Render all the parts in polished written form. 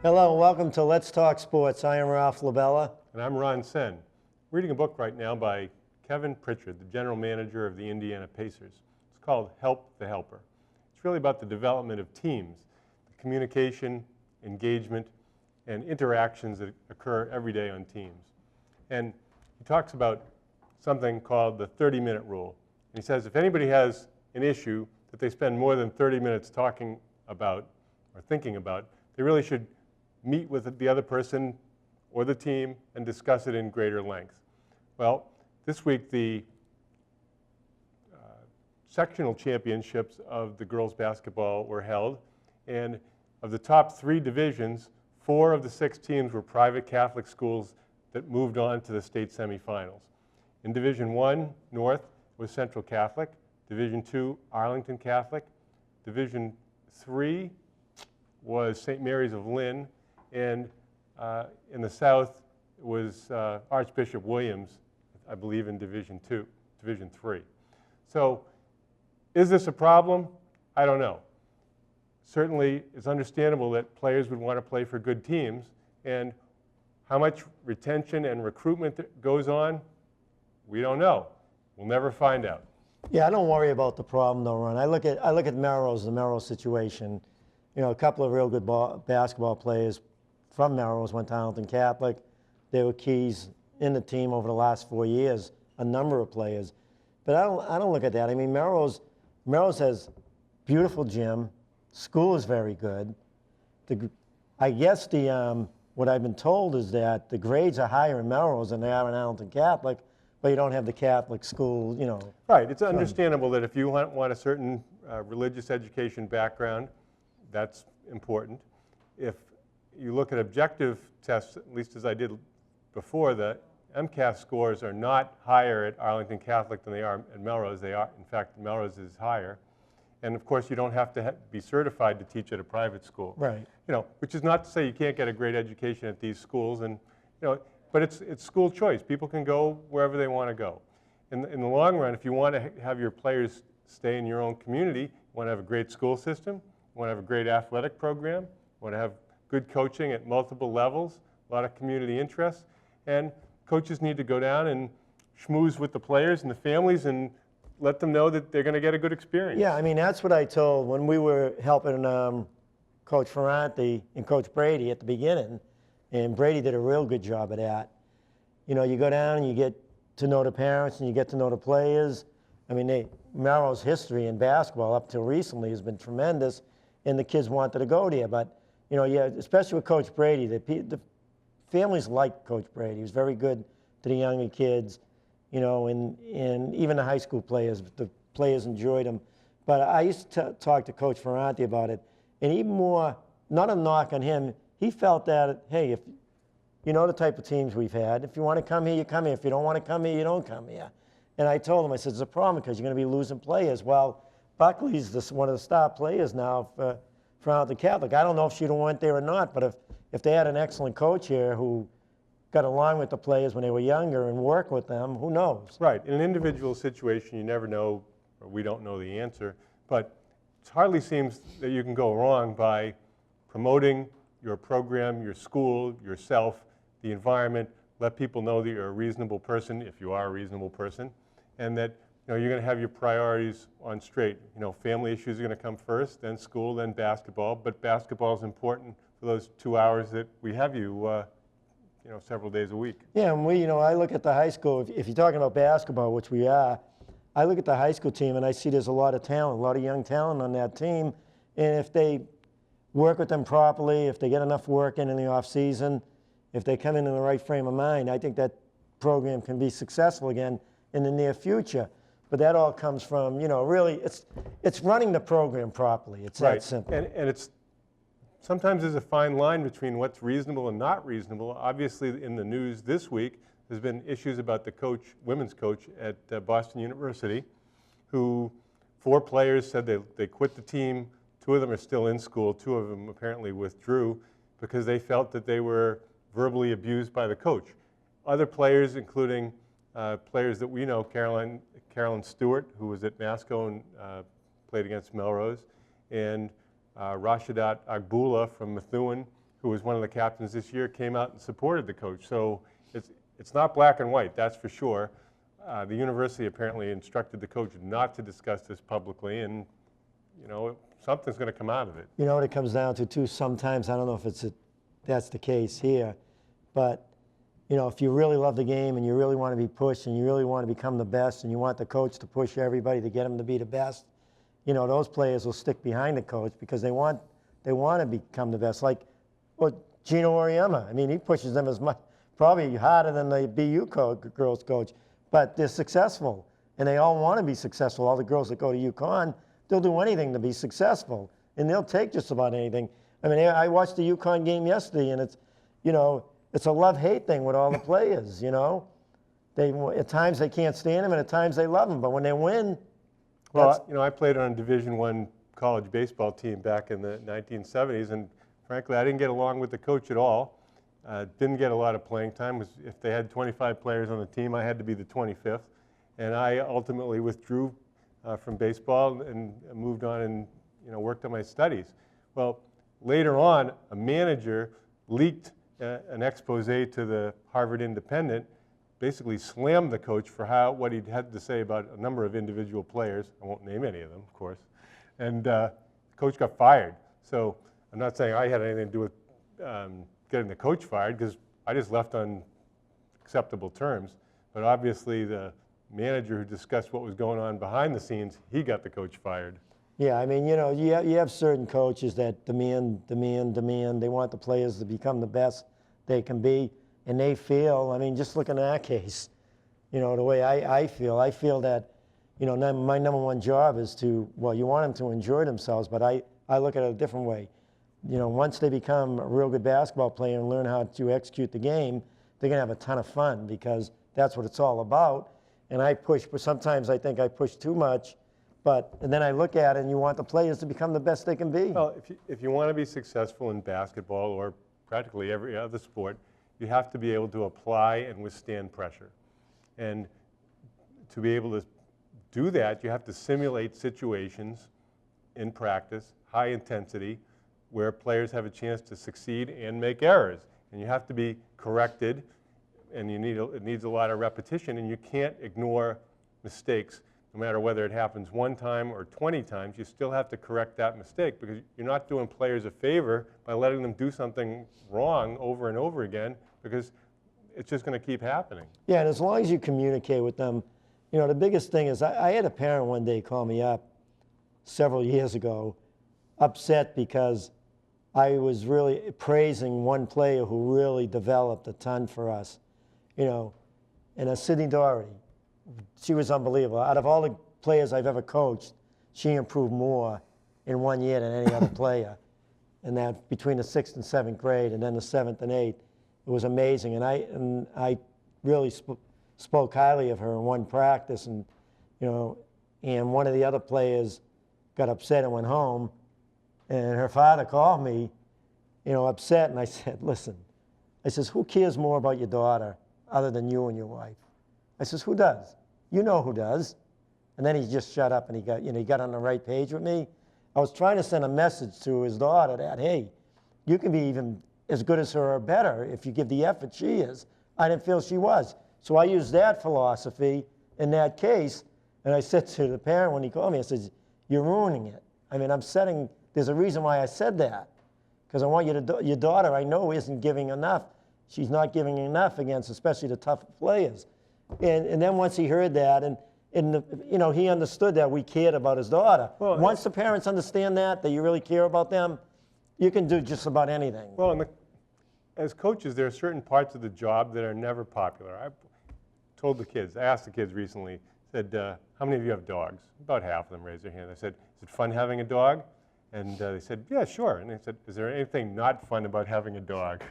Hello and welcome to Let's Talk Sports. I am Ralph LaBella. And I'm Ron Sen. Reading a book right now by Kevin Pritchard, the general manager of the Indiana Pacers. It's called Help the Helper. It's really about the development of teams, the communication, engagement, and interactions that occur every day on teams. And he talks about something called the 30-minute rule. And he says if anybody has an issue that they spend more than 30 minutes talking about or thinking about, they really should meet with the other person or the team and discuss it in greater length. Well, this week the sectional championships of the girls basketball were held, and of the top 3 divisions, 4 of the 6 teams were private Catholic schools that moved on to the state semifinals. In Division 1 North was Central Catholic, Division 2 Arlington Catholic, Division 3 was St. Mary's of Lynn, and in the South was Archbishop Williams, I believe, in Division 3. So is this a problem? I don't know. Certainly, it's understandable that players would want to play for good teams, and how much retention and recruitment goes on, we don't know. We'll never find out. Yeah, I don't worry about the problem though, Ron. I look at Melrose, the Melrose situation. You know, a couple of real good basketball players from Melrose went to Arlington Catholic. They were keys in the team over the last 4 years, a number of players. But I don't look at that. I mean, Melrose has beautiful gym. School is very good. I guess what I've been told is that the grades are higher in Melrose than they are in Arlington Catholic, but you don't have the Catholic school, you know. Right. It's understandable that if you want a certain religious education background, that's important. If you look at objective tests, at least as I did before, the MCAS scores are not higher at Arlington Catholic than they are at Melrose. They are, in fact, Melrose is higher. And of course, you don't have to be certified to teach at a private school. Right. You know, which is not to say you can't get a great education at these schools, and you know, but it's school choice. People can go wherever they want to go. In the long run, if you want to have your players stay in your own community, you want to have a great school system, you want to have a great athletic program, you want to have good coaching at multiple levels, a lot of community interest, and coaches need to go down and schmooze with the players and the families and let them know that they're going to get a good experience. Yeah, I mean, that's what I told when we were helping Coach Ferranti and Coach Brady at the beginning, and Brady did a real good job of that. You know, you go down and you get to know the parents and you get to know the players. I mean, Melrose history in basketball up till recently has been tremendous, and the kids wanted to go there. But, you know, yeah, especially with Coach Brady, the families liked Coach Brady. He was very good to the younger kids, you know, and even the high school players. The players enjoyed him. But I used to talk to Coach Ferranti about it, and even more, not a knock on him, he felt that, hey, if you know the type of teams we've had, if you want to come here, you come here. If you don't want to come here, you don't come here. And I told him, I said, it's a problem because you're going to be losing players. Well, Buckley's one of the star players now for Arlington Catholic. I don't know if she'd have went there or not, but if they had an excellent coach here who got along with the players when they were younger and worked with them, who knows? Right. In an individual situation, you never know, or we don't know the answer, but it hardly seems that you can go wrong by promoting your program, your school, yourself, the environment. Let people know that you're a reasonable person, if you are a reasonable person, and that you're going to have your priorities on straight. You know, family issues are going to come first, then school, then basketball. But basketball is important for those 2 hours that we have you, several days a week. Yeah, and I look at the high school. If you're talking about basketball, which we are, I look at the high school team and I see there's a lot of talent, a lot of young talent on that team, and if they work with them properly, if they get enough work in the off season, if they come in the right frame of mind, I think that program can be successful again in the near future. But that all comes from, really, it's running the program properly. It's right. That simple. And it's sometimes there's a fine line between what's reasonable and not reasonable. Obviously, in the news this week, there's been issues about the women's coach at Boston University, who 4 players said they quit the team. 2 of them are still in school. 2 of them apparently withdrew because they felt that they were verbally abused by the coach. Other players, including players that we know, Carolyn Stewart, who was at Masco and played against Melrose, and Rashadat Agbula from Methuen, who was one of the captains this year, came out and supported the coach. So it's not black and white, that's for sure. The university apparently instructed the coach not to discuss this publicly, and something's going to come out of it. You know what it comes down to too, sometimes, I don't know if that's the case here, but if you really love the game and you really want to be pushed and you really want to become the best and you want the coach to push everybody to get them to be the best, those players will stick behind the coach because they want to become the best. Like Gino Auriemma, I mean, he pushes them as much, probably harder than the BU girls coach, but they're successful and they all want to be successful. All the girls that go to UConn, they'll do anything to be successful, and they'll take just about anything. I mean, I watched the UConn game yesterday, and it's a love-hate thing with all the players. At times they can't stand them, and at times they love them. But when they win, well, I played on a Division I college baseball team back in the 1970s, and frankly, I didn't get along with the coach at all. Didn't get a lot of playing time. If they had 25 players on the team, I had to be the 25th, and I ultimately withdrew from baseball and moved on and worked on my studies. Well, later on, a manager leaked an expose to the Harvard Independent, basically slammed the coach for what he had to say about a number of individual players. I won't name any of them, of course. And the coach got fired. So I'm not saying I had anything to do with getting the coach fired, because I just left on acceptable terms. But obviously the manager who discussed what was going on behind the scenes, he got the coach fired. Yeah, I mean, you have certain coaches that demand. They want the players to become the best they can be, and they feel, I mean, just look in our case, the way I feel that, my number one job is to, well, you want them to enjoy themselves, but I look at it a different way. Once they become a real good basketball player and learn how to execute the game, they're going to have a ton of fun, because that's what it's all about. And I push, but sometimes I think I push too much. And then I look at it, and you want the players to become the best they can be. Well, if you want to be successful in basketball or practically every other sport, you have to be able to apply and withstand pressure. And to be able to do that, you have to simulate situations in practice, high intensity, where players have a chance to succeed and make errors. And you have to be corrected, and it needs a lot of repetition, and you can't ignore mistakes. No matter whether it happens one time or 20 times, you still have to correct that mistake, because you're not doing players a favor by letting them do something wrong over and over again, because it's just going to keep happening. Yeah, and as long as you communicate with them, the biggest thing is I had a parent one day call me up several years ago, upset because I was really praising one player who really developed a ton for us, and Sydney Doherty. She was unbelievable. Out of all the players I've ever coached, she improved more in 1 year than any other player. And that between the 6th and 7th grade, and then the 7th and 8th, it was amazing. And I really spoke highly of her in one practice, and and one of the other players got upset and went home, and her father called me, upset, and I said, listen, I says, who cares more about your daughter other than you and your wife? I says, who does? You know who does. And then he just shut up, and he got on the right page with me. I was trying to send a message to his daughter that, hey, you can be even as good as her or better if you give the effort she is. I didn't feel she was. So I used that philosophy in that case, and I said to the parent when he called me, I said, you're ruining it. I mean, there's a reason why I said that, because I want your daughter, I know, isn't giving enough. She's not giving enough against especially the tough players. And then once he heard that, and he understood that we cared about his daughter. Well, once the parents understand that you really care about them, you can do just about anything. Well, as coaches, there are certain parts of the job that are never popular. I asked the kids recently, said, how many of you have dogs? About half of them raised their hand. I said, is it fun having a dog? And they said, yeah, sure. And I said, is there anything not fun about having a dog?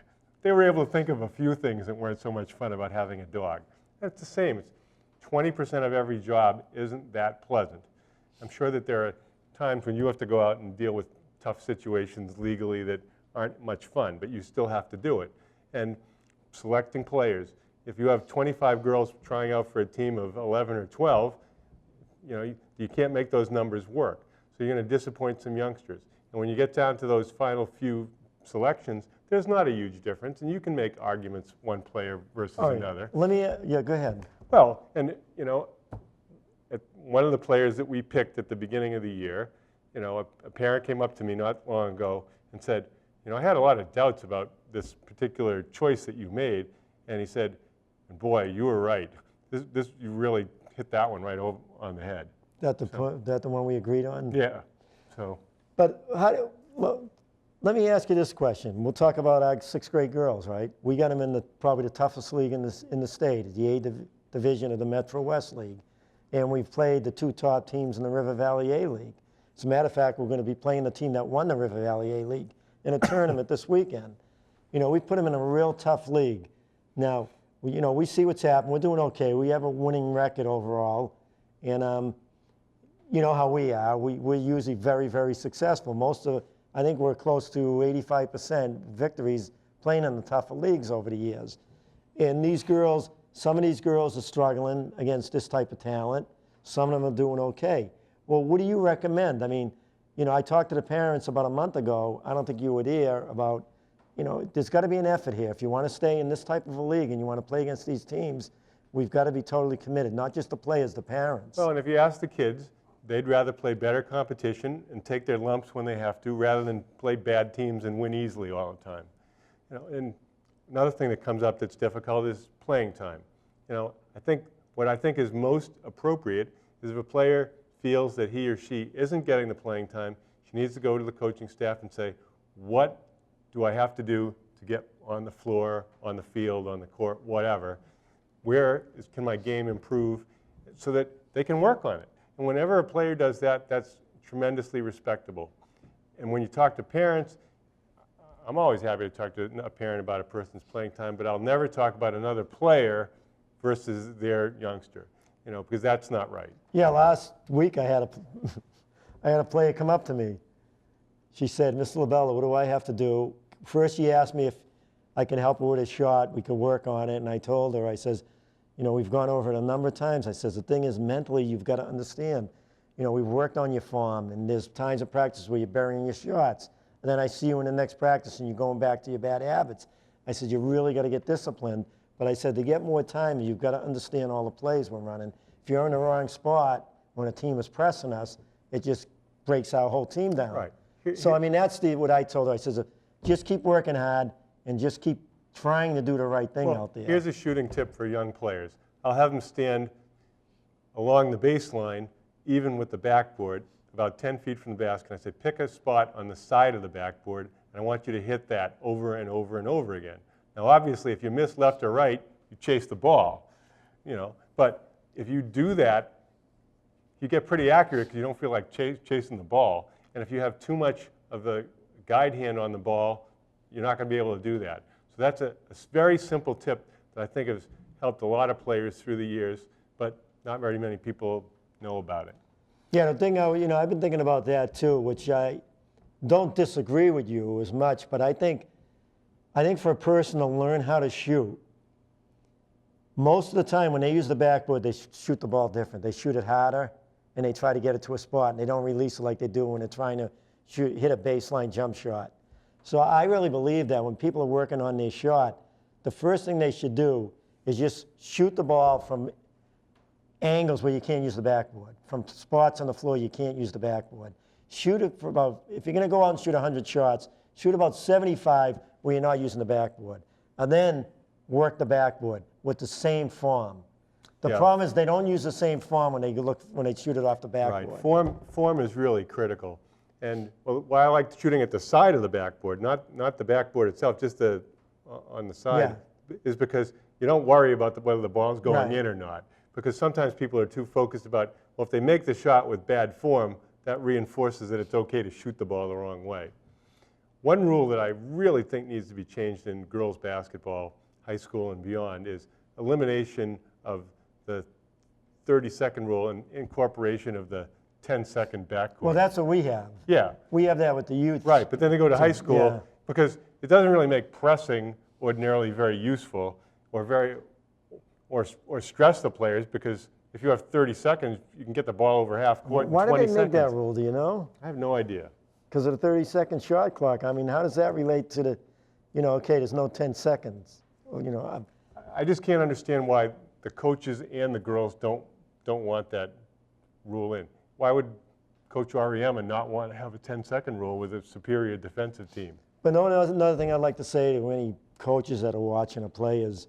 They were able to think of a few things that weren't so much fun about having a dog. It's the same. It's 20% of every job isn't that pleasant. I'm sure that there are times when you have to go out and deal with tough situations legally that aren't much fun, but you still have to do it. And selecting players, if you have 25 girls trying out for a team of 11 or 12, you can't make those numbers work. So you're going to disappoint some youngsters. And when you get down to those final few selections, there's not a huge difference, and you can make arguments one player versus All right. another. Let me, yeah, go ahead. Well, and one of the players that we picked at the beginning of the year, a parent came up to me not long ago and said, I had a lot of doubts about this particular choice that you made, and he said, boy, you were right. You really hit that one right over on the head. That the one we agreed on? Yeah. So. But well, let me ask you this question. We'll talk about our sixth grade girls, right? We got them in probably the toughest league in the state, the A division of the Metro West League. And we've played the two top teams in the River Valley A League. As a matter of fact, we're going to be playing the team that won the River Valley A League in a tournament this weekend. We put them in a real tough league. Now, we see what's happened. We're doing okay. We have a winning record overall. And you know how we are. We're usually very, very successful. I think we're close to 85% victories playing in the tougher leagues over the years. And these girls, some of these girls are struggling against this type of talent. Some of them are doing okay. Well, what do you recommend? I mean, I talked to the parents about a month ago. I don't think you were there about, there's got to be an effort here. If you want to stay in this type of a league and you want to play against these teams, we've got to be totally committed, not just the players, the parents. Well, and if you ask the kids, they'd rather play better competition and take their lumps when they have to, rather than play bad teams and win easily all the time. And another thing that comes up that's difficult is playing time. What I think is most appropriate is if a player feels that he or she isn't getting the playing time, she needs to go to the coaching staff and say, what do I have to do to get on the floor, on the field, on the court, whatever? Where can my game improve so that they can work on it? And whenever a player does that, that's tremendously respectable. And when you talk to parents, I'm always happy to talk to a parent about a person's playing time, but I'll never talk about another player versus their youngster, because that's not right. Yeah, last week I had a player come up to me. She said, Mr. LaBella, what do I have to do? First she asked me if I can help her with a shot, we could work on it, and I told her, I says, we've gone over it a number of times. I says, the thing is, mentally, you've got to understand, we've worked on your form, and there's times of practice where you're burying your shots. And then I see you in the next practice, and you're going back to your bad habits. I said, you really got to get disciplined. But I said, to get more time, you've got to understand all the plays we're running. If you're in the wrong spot when a team is pressing us, it just breaks our whole team down. Right. So, I mean, that's what I told her. I says, just keep working hard and just keep trying to do the right thing out there. Here's a shooting tip for young players. I'll have them stand along the baseline, even with the backboard, about 10 feet from the basket. I say, pick a spot on the side of the backboard, and I want you to hit that over and over and over again. Now, obviously, if you miss left or right, you chase the ball, But if you do that, you get pretty accurate because you don't feel like chasing the ball. And if you have too much of the guide hand on the ball, you're not going to be able to do that. So that's a very simple tip that I think has helped a lot of players through the years, but not very many people know about it. Yeah, the thing, I've been thinking about that too, which I don't disagree with you as much, but I think for a person to learn how to shoot, most of the time when they use the backboard, they shoot the ball different. They shoot it harder, and they try to get it to a spot, and they don't release it like they do when they're trying to hit a baseline jump shot. So I really believe that when people are working on their shot, the first thing they should do is just shoot the ball from angles where you can't use the backboard, from spots on the floor you can't use the backboard. Shoot it for about, if you're going to go out and shoot 100 shots, shoot about 75 where you're not using the backboard. And then work the backboard with the same form. The problem is they don't use the same form when they shoot it off the backboard. Right. Form is really critical. And why I like shooting at the side of the backboard, not the backboard itself, just on the side, is because you don't worry about whether the ball's going in or not. Because sometimes people are too focused about, well, if they make the shot with bad form, that reinforces that it's okay to shoot the ball the wrong way. One rule that I really think needs to be changed in girls basketball, high school and beyond, is elimination of the 30-second rule and incorporation of the 10-second backcourt. Well, that's what we have. Yeah. We have that with the youth. Right, but then they go to high school because it doesn't really make pressing ordinarily very useful or stress the players, because if you have 30 seconds, you can get the ball over half court in 20 seconds. Why did they make that rule, do you know? I have no idea. because of the 30-second shot clock. I mean, how does that relate to the, okay, there's no 10 seconds. I just can't understand why the coaches and the girls don't want that rule in. Why would Coach Ariema not want to have a 10-second rule with a superior defensive team? But another thing I'd like to say to any coaches that are watching a play is,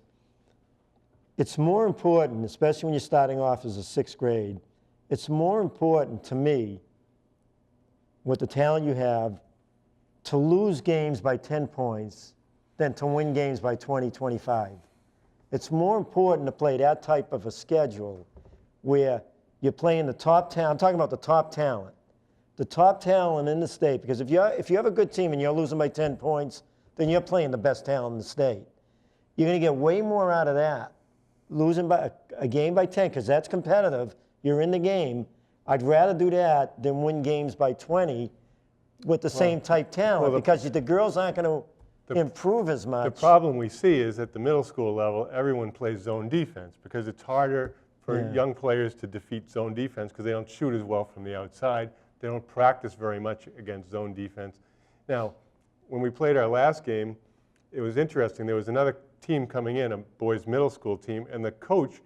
it's more important, especially when you're starting off as a 6th grade, it's more important to me, with the talent you have, to lose games by 10 points than to win games by 20, 25. It's more important to play that type of a schedule where you're playing the top talent. I'm talking about the top talent. The top talent in the state, because if you have a good team and you're losing by 10 points, then you're playing the best talent in the state. You're going to get way more out of that. Losing by a game by 10, because that's competitive. You're in the game. I'd rather do that than win games by 20 with the same type talent, because the girls aren't going to improve as much. The problem we see is at the middle school level, everyone plays zone defense because it's harder for young players to defeat zone defense because they don't shoot as well from the outside. They don't practice very much against zone defense. Now, when we played our last game, it was interesting. There was another team coming in, a boys' middle school team, and the coach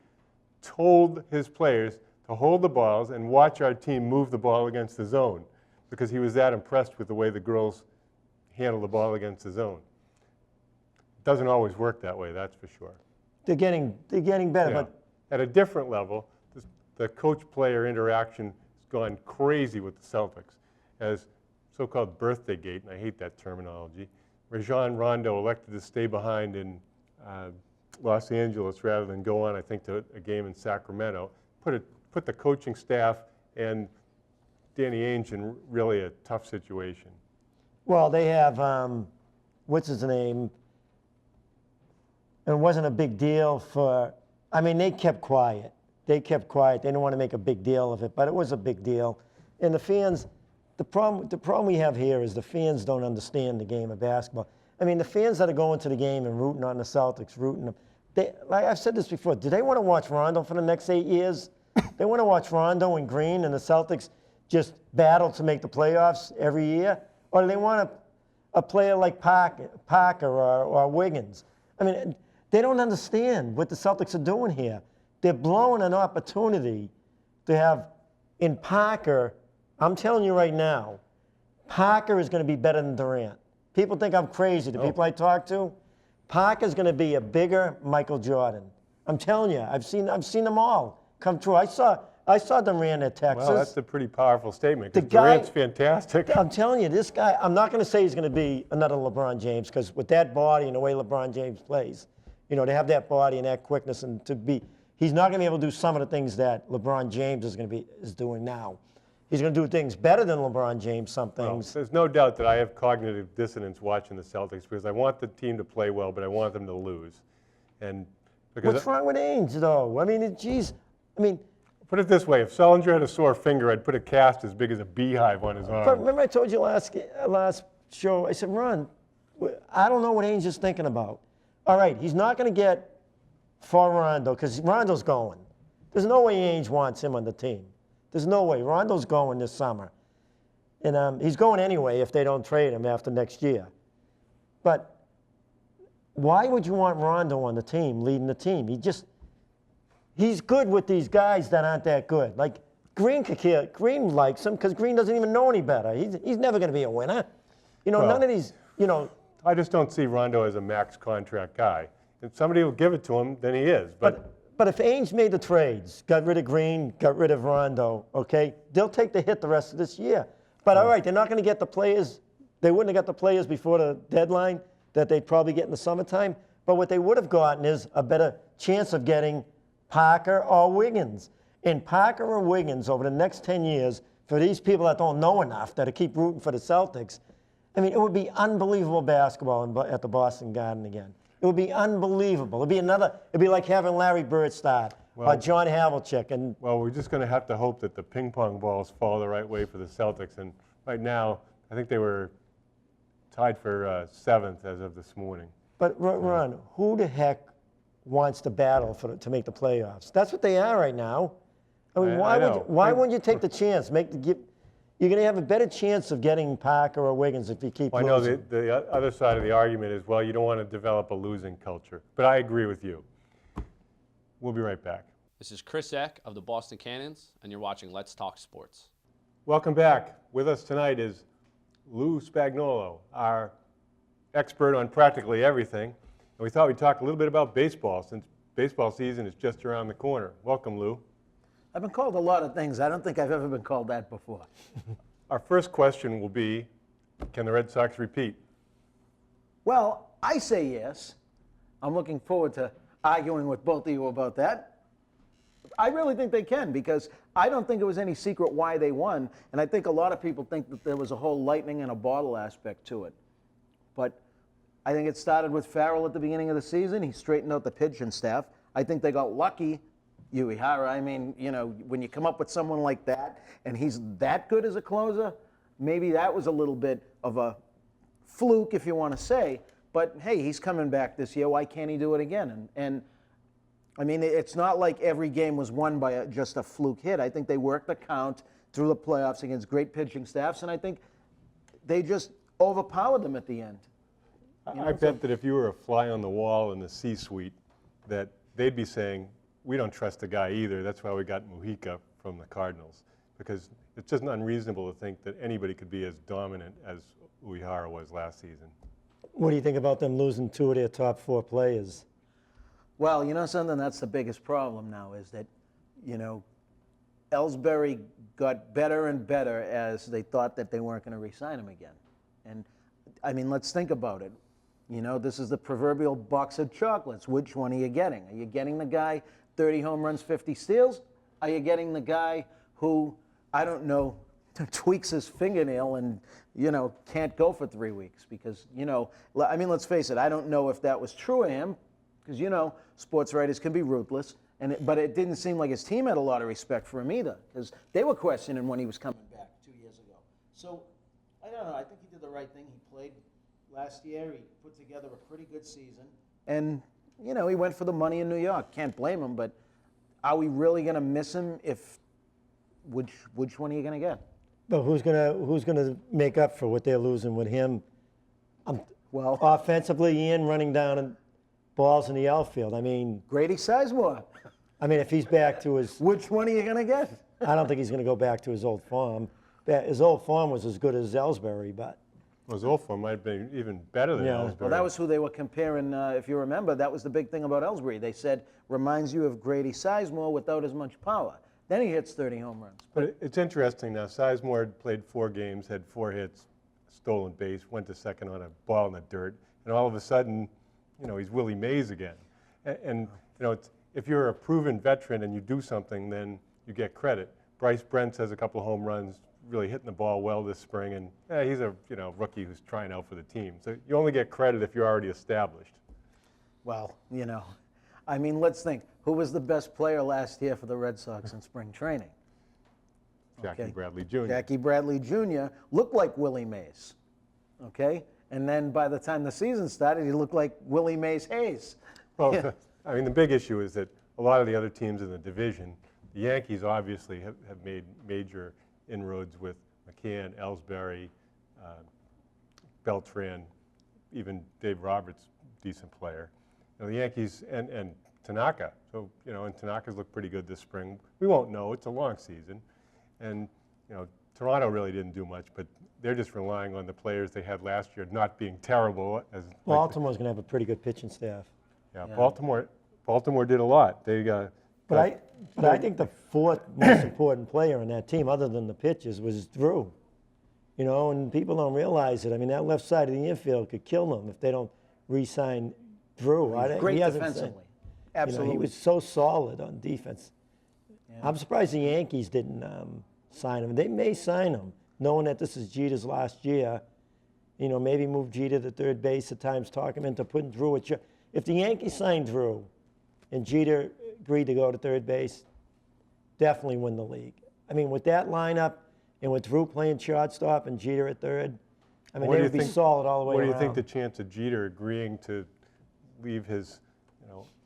told his players to hold the balls and watch our team move the ball against the zone because he was that impressed with the way the girls handle the ball against the zone. It doesn't always work that way, that's for sure. They're getting better, Yeah. but At a different level, the coach-player interaction has gone crazy with the Celtics as so-called birthday gate, and I hate that terminology. Rajon Rondo elected to stay behind in Los Angeles rather than go on, I think, to a game in Sacramento. Put the coaching staff and Danny Ainge in really a tough situation. well, they have what's his name? And it wasn't a big deal for. I mean, they kept quiet. They kept quiet. They didn't want to make a big deal of it, but it was a big deal. And the fans, the problem we have here is the fans don't understand the game of basketball. I mean, the fans that are going to the game and rooting on the Celtics, rooting them, like I've said this before, do they want to watch Rondo for the next 8 years? They want to watch Rondo and Green and the Celtics just battle to make the playoffs every year? Or do they want a player like Parker or Wiggins? I mean, they don't understand what the Celtics are doing here. They're blowing an opportunity to have, in Parker, I'm telling you right now, Parker is going to be better than Durant. People think I'm crazy. The people I talk to, Parker's going to be a bigger Michael Jordan. I'm telling you, I've seen them all come true. I saw Durant at Texas. Well, that's a pretty powerful statement because Durant's fantastic. I'm telling you, this guy, I'm not going to say he's going to be another LeBron James because with that body and the way LeBron James plays, to have that body and that quickness and to be, he's not going to be able to do some of the things that LeBron James is doing now. He's going to do things better than LeBron James, some things. Well, there's no doubt that I have cognitive dissonance watching the Celtics because I want the team to play well, but I want them to lose. And because what's wrong with Ainge, though? I mean, put it this way, if Sullinger had a sore finger, I'd put a cast as big as a beehive on his arm. But remember I told you last show, I said, Ron, I don't know what Ainge is thinking about. All right, he's not going to get for Rondo because Rondo's going. There's no way Ainge wants him on the team. There's no way. Rondo's going this summer. And he's going anyway if they don't trade him after next year. But why would you want Rondo on the team, leading the team? He's good with these guys that aren't that good. Like Green likes him because Green doesn't even know any better. He's never going to be a winner. None of these, I just don't see Rondo as a max contract guy. If somebody will give it to him, then he is. But if Ainge made the trades, got rid of Green, got rid of Rondo, okay, they'll take the hit the rest of this year. But all right, they're not going to get the players. They wouldn't have got the players before the deadline that they'd probably get in the summertime. But what they would have gotten is a better chance of getting Parker or Wiggins. And Parker or Wiggins over the next 10 years, for these people that don't know enough, that keep rooting for the Celtics, I mean, it would be unbelievable basketball at the Boston Garden again. It would be unbelievable. It'd be like having Larry Bird start or John Havlicek. Well, we're just going to have to hope that the ping pong balls fall the right way for the Celtics. And right now, I think they were tied for 7th as of this morning. But Ron, who the heck wants to battle to make the playoffs? That's what they are right now. I mean, why wouldn't you take the chance? you're going to have a better chance of getting Parker or Wiggins if you keep Well, I know losing. the other side of the argument is, well, you don't want to develop a losing culture. But I agree with you. We'll be right back. This is Chris Eck of the Boston Cannons, and you're watching Let's Talk Sports. Welcome back. With us tonight is Lou Spagnola, our expert on practically everything. And we thought we'd talk a little bit about baseball since baseball season is just around the corner. Welcome, Lou. I've been called a lot of things. I don't think I've ever been called that before. Our first question will be, can the Red Sox repeat? Well, I say yes. I'm looking forward to arguing with both of you about that. I really think they can, because I don't think it was any secret why they won, and I think a lot of people think that there was a whole lightning in a bottle aspect to it. But I think it started with Farrell at the beginning of the season. He straightened out the pitching staff. I think they got lucky, Uehara. I mean, you know, when you come up with someone like that, and he's that good as a closer, maybe that was a little bit of a fluke, if you want to say. But hey, he's coming back this year. Why can't he do it again? And I mean, it's not like every game was won by just a fluke hit. I think they worked the count through the playoffs against great pitching staffs, and I think they just overpowered them at the end. I bet that if you were a fly on the wall in the C-suite, that they'd be saying, we don't trust the guy either. That's why we got Mujica from the Cardinals. Because it's just unreasonable to think that anybody could be as dominant as Uehara was last season. What do you think about them losing 2 of their top 4 players? Well, you know something, that's the biggest problem now, is that, you know, Ellsbury got better and better as they thought that they weren't going to re-sign him again. And, I mean, let's think about it. You know, this is the proverbial box of chocolates. Which one are you getting? Are you getting the guy 30 home runs, 50 steals? Are you getting the guy who, I don't know, tweaks his fingernail and, you know, can't go for 3 weeks? Because, you know, I mean, let's face it, I don't know if that was true of him, because, you know, sports writers can be ruthless, but it didn't seem like his team had a lot of respect for him either, because they were questioning when he was coming back 2 years ago. So, I don't know, I think he did the right thing. He played last year, he put together a pretty good season, and, you know, he went for the money in New York. Can't blame him, but are we really going to miss him if, which one are you going to get? But who's gonna make up for what they're losing with him? Well, Offensively and running down balls in the outfield. I mean, Grady Sizemore. if he's back to his, Which one are you going to get? I don't think he's going to go back to his old form. His old form was as good as Ellsbury, but Well, his old form might have been even better than Yeah. Ellsbury. Well, that was who they were comparing, if you remember. That was the big thing about Ellsbury. They said, reminds you of Grady Sizemore without as much power. Then he hits 30 home runs. But it's interesting now. Sizemore had played 4 games, had 4 hits, stolen base, went to second on a ball in the dirt, and all of a sudden, you know, he's Willie Mays again. And you know, if you're a proven veteran and you do something, then you get credit. Bryce Brents has a couple of home runs, really hitting the ball well this spring, and he's a rookie who's trying out for the team. So you only get credit if you're already established. Well, you know, I mean, let's think. Who was the best player last year for the Red Sox in spring training? Jackie Okay. Bradley Jr. Jackie Bradley Jr. looked like Willie Mays, okay? And then by the time the season started, he looked like Willie Mays Hayes. Well, Yeah. I mean, the big issue is that a lot of the other teams in the division, the Yankees obviously have made major inroads with McCann, Ellsbury, Beltran, even Dave Roberts, decent player. You know, the Yankees and Tanaka. So, you know, and Tanaka's looked pretty good this spring. We won't know. It's a long season. And, you know, Toronto really didn't do much, but they're just relying on the players they had last year not being terrible. Baltimore's going to have a pretty good pitching staff. Yeah, Baltimore did a lot. They But I think the 4th most important player on that team, other than the pitchers, was Drew. You know, and people don't realize it. I mean, that left side of the infield could kill them if they don't re-sign Drew. Great He hasn't defensively. signed- Absolutely. he was so solid on defense. I'm surprised the Yankees didn't sign him. They may sign him, knowing that this is Jeter's last year. You know, maybe move Jeter to third base at times, talk him into putting Drew at short. If the Yankees signed Drew and Jeter agreed to go to third base, definitely win the league. I mean, with that lineup and with Drew playing shortstop and Jeter at third, I mean, they would be solid all the way What around. do you think the chance of Jeter agreeing to leave his,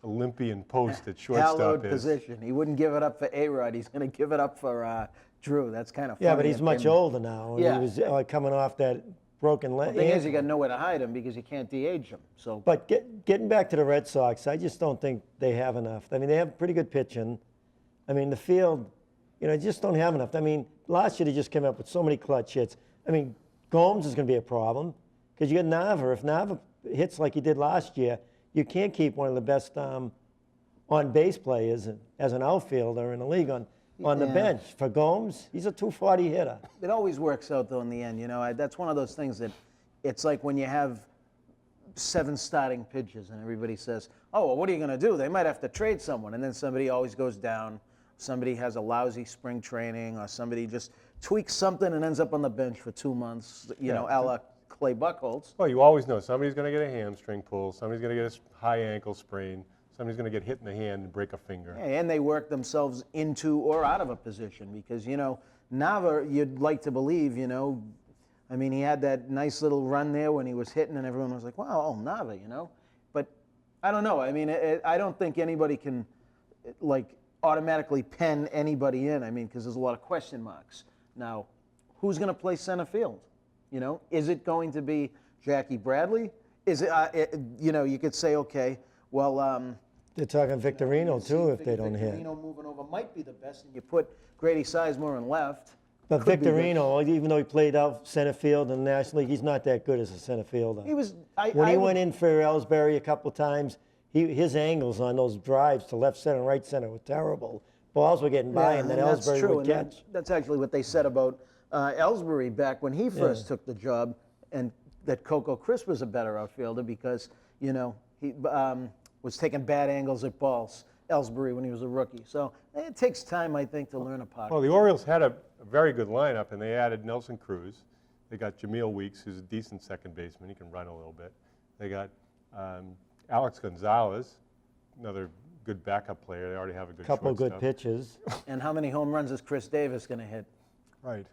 Olympian post at shortstop Hallowed is? position. He wouldn't give it up for A-Rod. He's going to give it up for Drew. That's kind of funny. Yeah, but he's much older now. And Yeah. he was coming off that broken leg. The thing is, you got nowhere to hide him because you can't de-age him. So, But getting back to the Red Sox, I just don't think they have enough. I mean, they have pretty good pitching. I mean, the field, just don't have enough. I mean, last year they just came up with so many clutch hits. I mean, Gomes is going to be a problem because you got Nava. If Nava hits like he did last year, you can't keep one of the best on-base players as an outfielder in the league on the bench. For Gomes, he's a 240 hitter. it always works out, though, in the end. That's one of those things that it's like when you have 7 starting pitchers and everybody says, oh, well, what are you going to do? They might have to trade someone. And then somebody always goes down. Somebody has a lousy spring training, or somebody just tweaks something and ends up on the bench for 2 months, a la Clay Buchholz. Well, you always know somebody's going to get a hamstring pull, somebody's going to get a high ankle sprain, somebody's going to get hit in the hand and break a finger. And they work themselves into or out of a position because, Nava, you'd like to believe, I mean, he had that nice little run there when he was hitting and everyone was like, wow, Nava, But I don't know. I mean, I don't think anybody can, automatically pen anybody in. I mean, because there's a lot of question marks. Now, who's going to play center field? Is it going to be Jackie Bradley? Is it, you could say, okay, well, They're talking Victorino, too, if they don't hit. Victorino moving over might be the best, and you put Grady Sizemore in left. But Could be good. Victorino, even though he played out center field in the National League, he's not that good as a center fielder. He was. When he went in for Ellsbury a couple of times, his angles on those drives to left center and right center were terrible. Balls were getting by him that that's Ellsbury true, would and catch. that's actually what they said about Ellsbury back when he first took the job, and that Coco Crisp was a better outfielder because he was taking bad angles at balls. Ellsbury when he was a rookie. So it takes time, I think, to learn a pocket. Well, the Orioles had a very good lineup, and they added Nelson Cruz. They got Jameel Weeks, who's a decent second baseman. He can run a little bit. They got Alex Gonzalez, another good backup player. They already have a good Couple good shortstop. pitches. And how many home runs is Chris Davis going to hit? Right.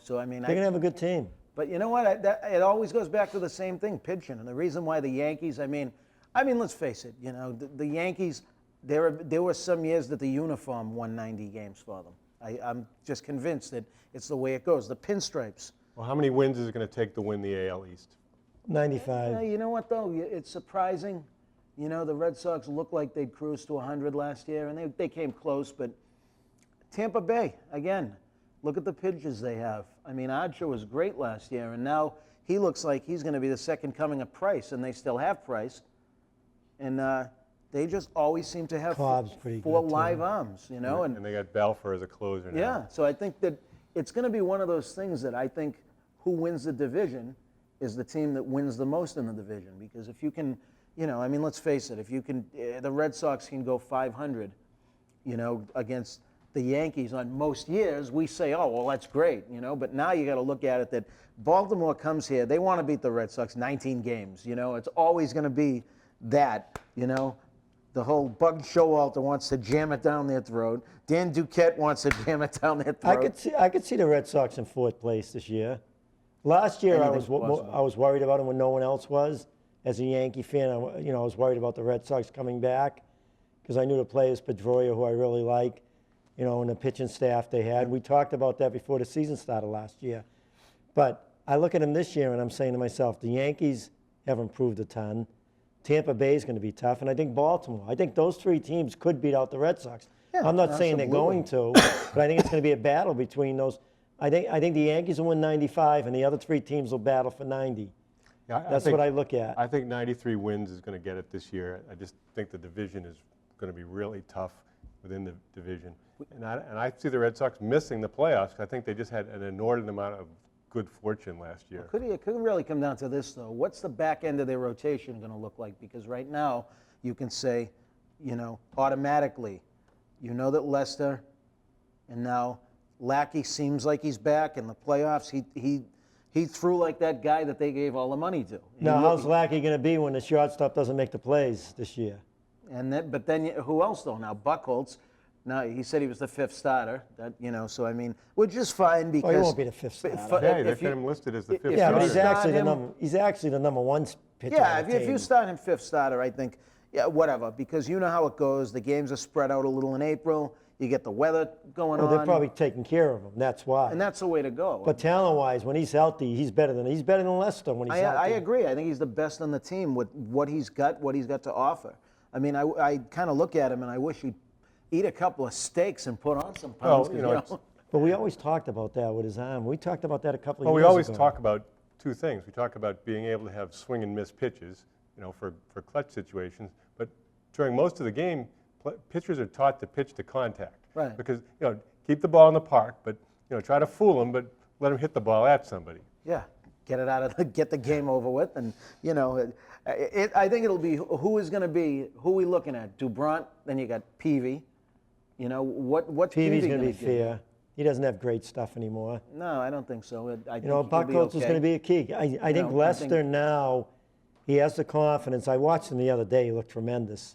So I mean, They're going to have a good team. But you know what? It always goes back to the same thing, pitching. And the reason why the Yankees, I mean, let's face it. The Yankees. There were some years that the uniform won 90 games for them. I'm just convinced that it's the way it goes. The pinstripes. Well, how many wins is it going to take to win the AL East? 95. You know what, though? It's surprising. The Red Sox looked like they'd cruised to 100 last year, and they came close. But Tampa Bay, again, look at the pitchers they have. I mean, Archer was great last year, and now he looks like he's going to be the second coming of Price, and they still have Price. And they just always seem to have Cobb's pretty four good, too. live arms, And they got Balfour as a closer now. Yeah, so I think that it's going to be one of those things that I think who wins the division is the team that wins the most in the division. Because if you can, let's face it, if you can, the Red Sox can go 500, against the Yankees on most years, we say, oh, well, that's great, But now you got to look at it that Baltimore comes here, they want to beat the Red Sox 19 games, It's always going to be that, The whole Bug Showalter wants to jam it down their throat. Dan Duquette wants to jam it down their throat. I could see the Red Sox in 4th place this year. Last year, I Anything's possible. was worried about them when no one else was. As a Yankee fan, I was worried about the Red Sox coming back because I knew the players, Pedroia, who I really like, and the pitching staff they had. We talked about that before the season started last year. But I look at them this year and I'm saying to myself, the Yankees have improved a ton. Tampa Bay is going to be tough, and I think Baltimore. I think those 3 teams could beat out the Red Sox. Yeah, I'm not saying they're absolutely. going to, but I think it's going to be a battle between those. I think the Yankees will win 95, and the other 3 teams will battle for 90. Yeah, That's what I look at. I think 93 wins is going to get it this year. I just think the division is going to be really tough within the division. And I see the Red Sox missing the playoffs. I think they just had an inordinate amount of good fortune last year. It could really come down to this, though. What's the back end of their rotation going to look like? Because right now, you can say, automatically, that Lester, and now Lackey seems like he's back in the playoffs. He threw like that guy that they gave all the money to. Now, how's Lackey going to be when the shortstop doesn't make the plays this year? But then who else, though? Now, Buchholz. Now, he said he was the 5th starter. So, I mean, which is fine because... Well, he won't be the 5th starter. Yeah, they've got him listed as the 5th Yeah, but starter. he's actually the number 1 pitcher. Yeah, on the if you team. start him 5th starter, I think, yeah, whatever, because you know how it goes. The games are spread out a little in April. You get the weather going Well, on. they're probably taking care of him. That's why. and that's the way to go. But talent-wise, when he's healthy, he's better than Lester when he's healthy. I agree. I think he's the best on the team with what he's got to offer. I mean, I kind of look at him and I wish he'd eat a couple of steaks and put on some pounds. Well, 'cause, But we always talked about that with his arm. We talked about that a couple of Well, years we always ago. talk about two things. We talk about being able to have swing and miss pitches, for clutch situations. But during most of the game, pitchers are taught to pitch to contact. Right. Because, keep the ball in the park, but, try to fool them, but let them hit the ball at somebody. Yeah, get the game over with, and I think it'll be who we looking at? Dubront, then you got Peavy. What's Peavy Peavy's going to be give? fair. He doesn't have great stuff anymore. No, I don't think so. I think Buckholz is going to be a key. I think Lester now, he has the confidence. I watched him the other day. He looked tremendous.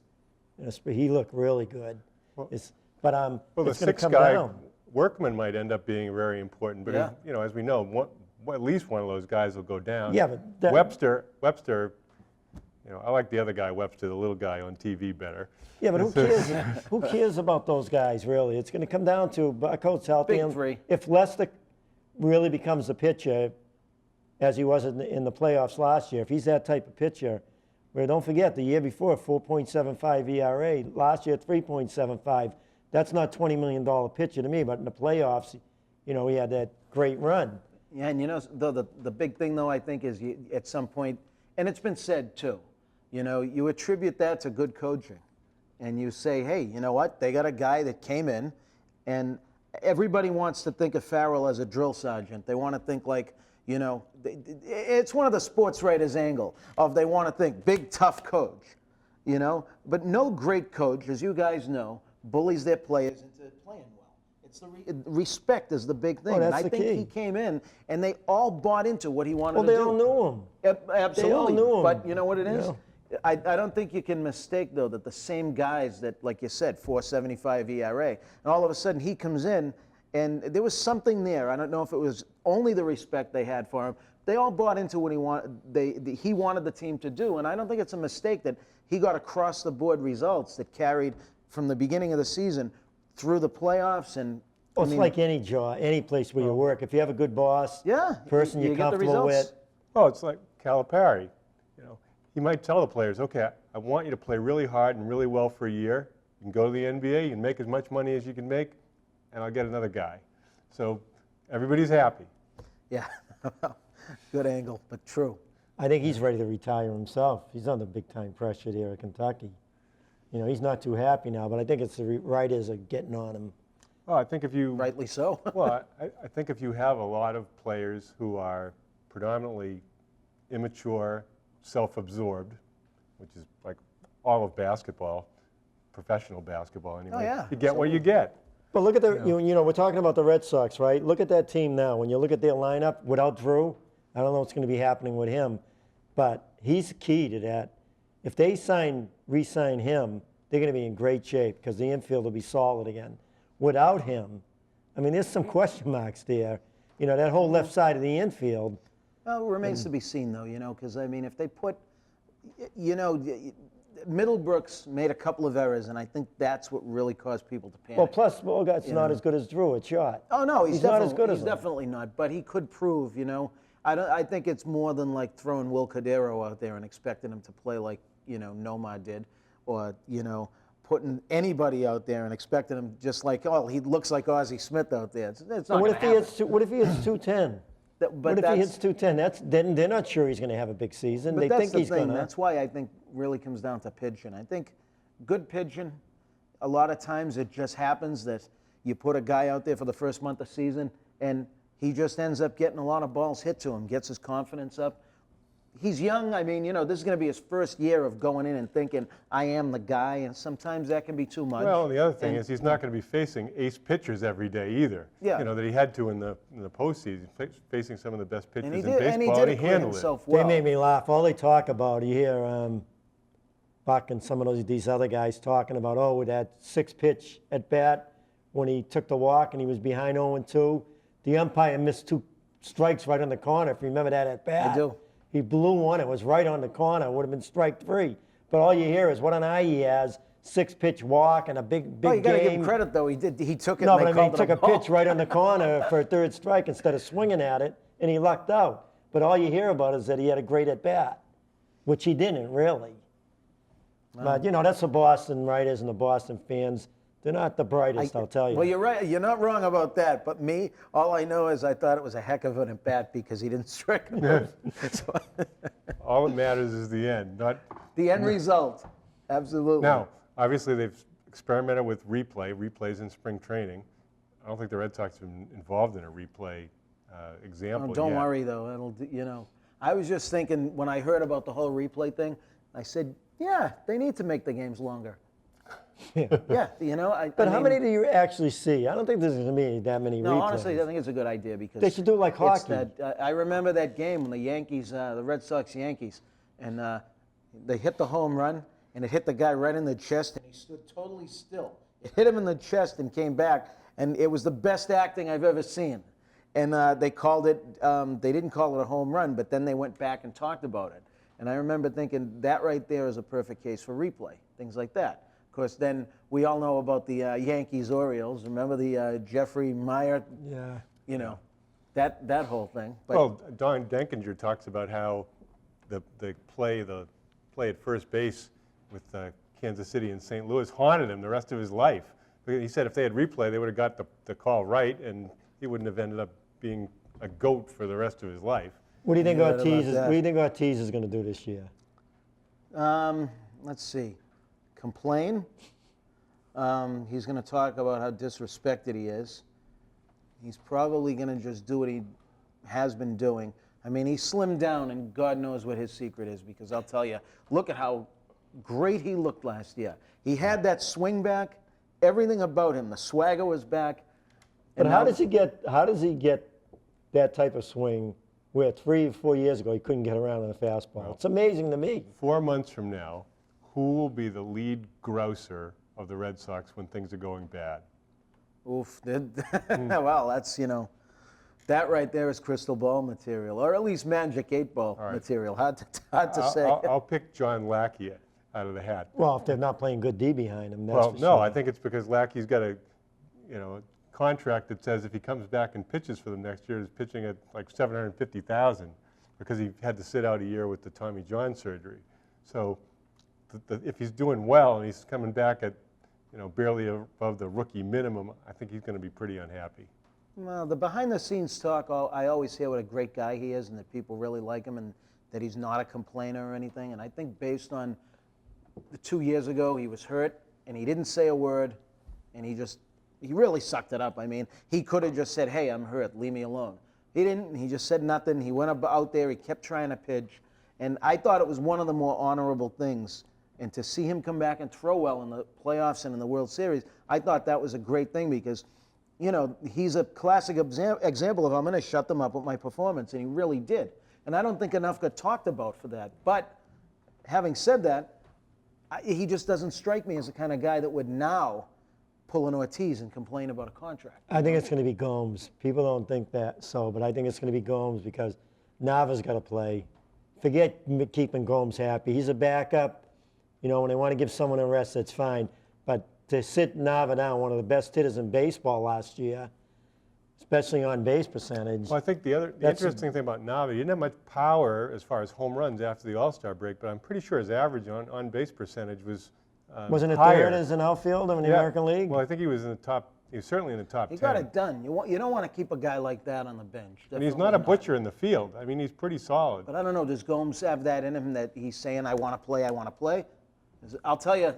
He looked really good. Well, the it's going to sixth come guy, down. Workman might end up being very important because, as we know, at least one of those guys will go down. Yeah, but Webster, I like the other guy, Webster, the little guy on TV better. Yeah, but who cares? Who cares about those guys, really? It's going to come down to Buckholz healthy. Big and three. If Lester really becomes the pitcher, as he was in the playoffs last year, if he's that type of pitcher, where don't forget, the year before, 4.75 ERA. Last year, 3.75. That's not $20 million pitcher to me, but in the playoffs, he had that great run. Yeah, and the big thing, though, I think, is at some point, and it's been said, too, you attribute that to good coaching. And you say, hey, you know what? They got a guy that came in, and everybody wants to think of Farrell as a drill sergeant. They want to think like, it's one of the sports writers' angle of they want to think big, tough coach, But no great coach, as you guys know, bullies their players into playing well. It's respect is the big thing. Oh, and that's I the think key. he came in, and they all bought into what he wanted to do. Well, they all knew him. Absolutely. They all knew him. But you know what it is? Yeah. I don't think you can mistake, though, that the same guys that, like you said, 4.75 ERA, and all of a sudden he comes in, and there was something there. I don't know if it was only the respect they had for him. They all bought into what he wanted the team to do, and I don't think it's a mistake that he got across-the-board results that carried from the beginning of the season through the playoffs. And Well, it's like any job, any place where you work. If you have a good boss, person you you're get the comfortable results. with. Oh, it's like Calipari. He might tell the players, okay, I want you to play really hard and really well for a year. You can go to the NBA, you can make as much money as you can make, and I'll get another guy. So everybody's happy. Yeah, good angle, but true. I think he's ready to retire himself. He's under big-time pressure there at Kentucky. He's not too happy now, but I think it's the writers are getting on him. Well, I think if you... Rightly so. Well, I think if you have a lot of players who are predominantly immature, self-absorbed, which is like all of basketball, professional basketball anyway. Oh, yeah, You get what you get. But look at we're talking about the Red Sox, right? Look at that team now. When you look at their lineup without Drew, I don't know what's going to be happening with him, but he's key to that. If they re-sign him, they're going to be in great shape because the infield will be solid again. Without him, there's some question marks there. That whole left side of the infield. Well, it remains to be seen, though, because, if they put, Middlebrooks made a couple of errors, and I think that's what really caused people to panic. Well, plus, Bogart's not as good as Drew at shot. Oh, no, he's not as good as he's him. definitely not, but he could prove, I think it's more than like throwing Will Cordero out there and expecting him to play like, Nomar did, or, putting anybody out there and expecting him just like, he looks like Ozzie Smith out there. It's not What going to happen. what if he hits 210? What if he hits 210? Then they're not sure he's going to have a big season. But They that's think the he's thing. going to. That's why I think really comes down to pitching. I think good pitching, a lot of times it just happens that you put a guy out there for the first month of season and he just ends up getting a lot of balls hit to him, gets his confidence up. He's young. This is going to be his first year of going in and thinking, I am the guy, and sometimes that can be too much. Well, and the other thing is he's not going to be facing ace pitchers every day either. Yeah. That he had to in the postseason, facing some of the best pitchers And he in did, and he baseball, did and he acquit handled it. himself well. They made me laugh. All they talk about, you hear Buck and some of these other guys talking about, with that 6-pitch at bat when he took the walk and he was behind 0-2. The umpire missed 2 strikes right on the corner, if you remember that at bat. I do. He blew one. It was right on the corner. It would have been strike 3. But all you hear is what an eye he has 6-pitch walk and a big Oh, you got to give him game. credit though. He did. He took it. No, and but they I mean, he called took it a ball. pitch right on the corner for a 3rd strike instead of swinging at it, and he lucked out. But all you hear about is that he had a great at-bat, which he didn't really. But, you know, that's the Boston writers and the Boston fans. They're not the brightest, I'll tell you. Well, you're right. You're not wrong about that. But me, all I know is I thought it was a heck of an at bat because he didn't strike him. So, All that matters is the end, not the end result. Absolutely. now. Obviously, they've experimented with replays in spring training. I don't think the Red Sox have been involved in a replay example Oh, don't yet. worry though. I was just thinking when I heard about the whole replay thing, I said, yeah, they need to make the games longer. Yeah, But how many do you actually see? I don't think there's going to be that many No, replays. honestly, I think it's a good idea because They should do it like it's hockey. I remember that game when the Yankees, the Red Sox Yankees, and they hit the home run and it hit the guy right in the chest and he stood totally still. It hit him in the chest and came back, and it was the best acting I've ever seen. And they called it. They didn't call it a home run, but then they went back and talked about it. And I remember thinking that right there is a perfect case for replay, things like that. Of course, then we all know about the Yankees-Orioles. Remember the Jeffrey Meyer? Yeah. That whole thing. But Well, Don Denkinger talks about how the play at first base with Kansas City and St. Louis haunted him the rest of his life. He said if they had replay, they would have got the call right, and he wouldn't have ended up being a GOAT for the rest of his life. What do you think You're right about Ortiz is? that. What do you think Ortiz is going to do this year? let's see. Complain. He's going to talk about how disrespected he is. He's probably going to just do what he has been doing. I mean, he slimmed down, and God knows what his secret is, because I'll tell you, look at how great he looked last year. He had that swing back, everything about him. The swagger was back. But and how now- does he get that type of swing where 3 or 4 years ago he couldn't get around on a fastball? It's amazing to me. 4 months from now, who will be the lead grouser of the Red Sox when things are going bad? Oof. Well, that's, that right there is crystal ball material, or at least magic 8-ball right. material. Hard to say. I'll pick John Lackey out of the hat. Well, if they're not playing good D behind him, that's Well, for no, sure. I think it's because Lackey's got a contract that says if he comes back and pitches for them next year, he's pitching at like $750,000 because he had to sit out a year with the Tommy John surgery. So if he's doing well and he's coming back at barely above the rookie minimum, I think he's going to be pretty unhappy. Well, the behind-the-scenes talk, I always hear what a great guy he is, and that people really like him, and that he's not a complainer or anything. And I think based on the 2 years ago, he was hurt, and he didn't say a word, and he really sucked it up. I mean, he could have just said, "Hey, I'm hurt, leave me alone." He didn't. He just said nothing. He went out there. He kept trying to pitch, and I thought it was one of the more honorable things. And to see him come back and throw well in the playoffs and in the World Series, I thought that was a great thing because, he's a classic example of I'm going to shut them up with my performance, and he really did. And I don't think enough got talked about for that. But having said that, he just doesn't strike me as the kind of guy that would now pull an Ortiz and complain about a contract. I think it's going to be Gomes. People don't think that so, but I think it's going to be Gomes because Nava's got to play. Forget keeping Gomes happy. He's a backup. When they want to give someone a rest, that's fine. But to sit Nava down, one of the best hitters in baseball last year, especially on base percentage. Well, I think the interesting thing about Nava, he didn't have much power as far as home runs after the All-Star break, but I'm pretty sure his average on base percentage was Wasn't it higher. third as an outfielder in the Yeah. American League? Well, I think he was in the top. He was certainly in the top He 10. got it done. You don't want to keep a guy like that on the bench. And he's not a butcher in the field. I mean, he's pretty solid. But I don't know, does Gomes have that in him that he's saying, I want to play, I want to play? I'll tell you,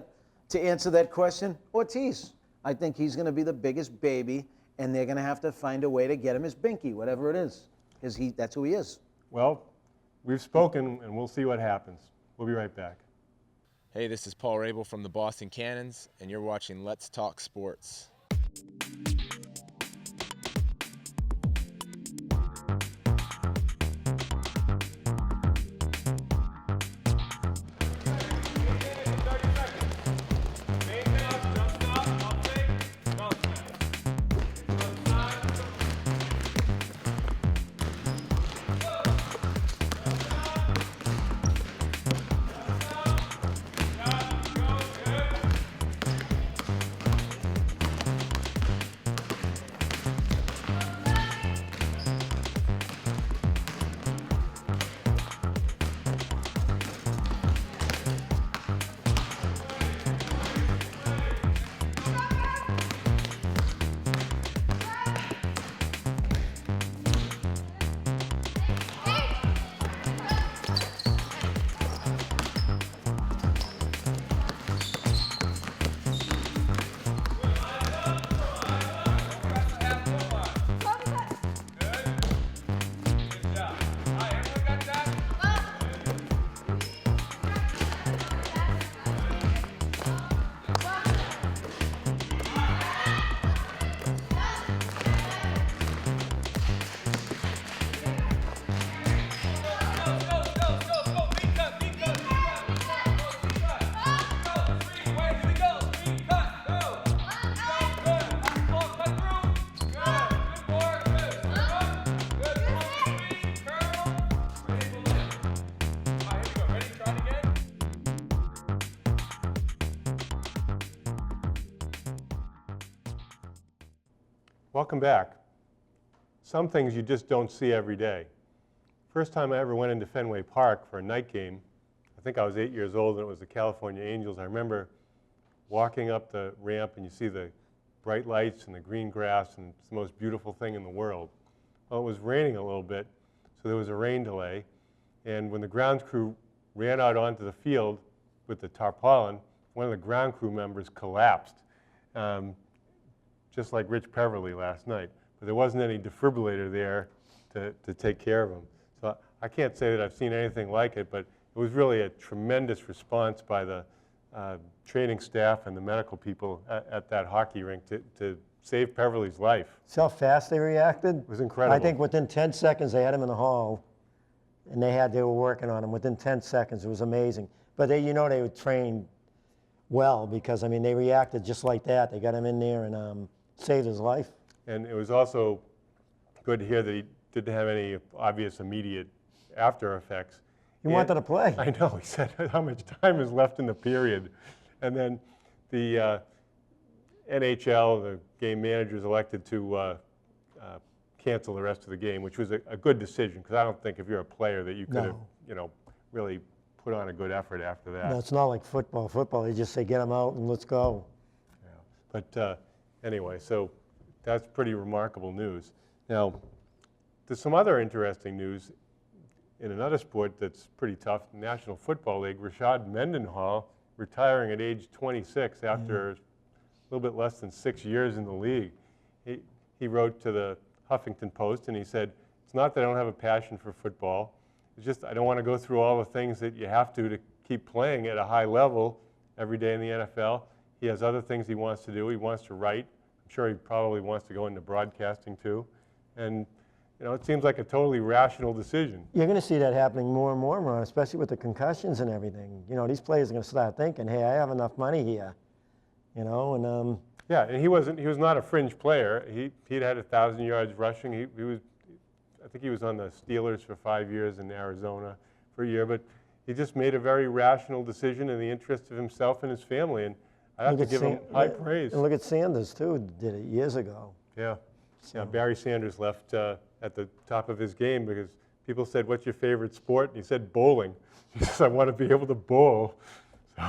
to answer that question, Ortiz. I think he's going to be the biggest baby, and they're going to have to find a way to get him his binky, whatever it is, because that's who he is. Well, we've spoken, and we'll see what happens. We'll be right back. Hey, this is Paul Rabel from the Boston Cannons, and you're watching Let's Talk Sports. Welcome back. Some things you just don't see every day. First time I ever went into Fenway Park for a night game, I think I was 8 years old and it was the California Angels. I remember walking up the ramp and you see the bright lights and the green grass and it's the most beautiful thing in the world. Well, it was raining a little bit, so there was a rain delay. And when the grounds crew ran out onto the field with the tarpaulin, one of the ground crew members collapsed, just like Rich Peverly last night. But there wasn't any defibrillator there to take care of him. So I can't say that I've seen anything like it, but it was really a tremendous response by the training staff and the medical people at that hockey rink to save Peverly's life. See how fast they reacted? It was incredible. I think within 10 seconds they had him in the hall, and they were working on him within 10 seconds. It was amazing. But they were trained well because, I mean, they reacted just like that. They got him in there and saved his life. And it was also good to hear that he didn't have any obvious immediate after effects. He wanted to play. I know. He said how much time is left in the period. And then the NHL, the game managers elected to cancel the rest of the game, which was a good decision because I don't think if you're a player that you could have, really put on a good effort after that. No, it's not like football. Football, they just say, get him out and let's go. Yeah. But anyway, so that's pretty remarkable news. Now, there's some other interesting news in another sport that's pretty tough, the National Football League. Rashad Mendenhall retiring at age 26 after a little bit less than 6 years in the league. He wrote to the Huffington Post and he said, it's not that I don't have a passion for football, it's just I don't want to go through all the things that you have to keep playing at a high level every day in the NFL. He has other things he wants to do. He wants to write. I'm sure he probably wants to go into broadcasting too. And it seems like a totally rational decision. You're going to see that happening more and more, Ron, especially with the concussions and everything. These players are going to start thinking, hey, I have enough money here, and yeah, and he was not a fringe player. He'd had 1,000 yards rushing. I think he was on the Steelers for 5 years in Arizona for a year, but he just made a very rational decision in the interest of himself and his family, and I have to give him high praise. And look at Sanders, too, did it years ago. Yeah. Yeah, Barry Sanders left at the top of his game because people said, what's your favorite sport? And he said bowling. He says, I want to be able to bowl. So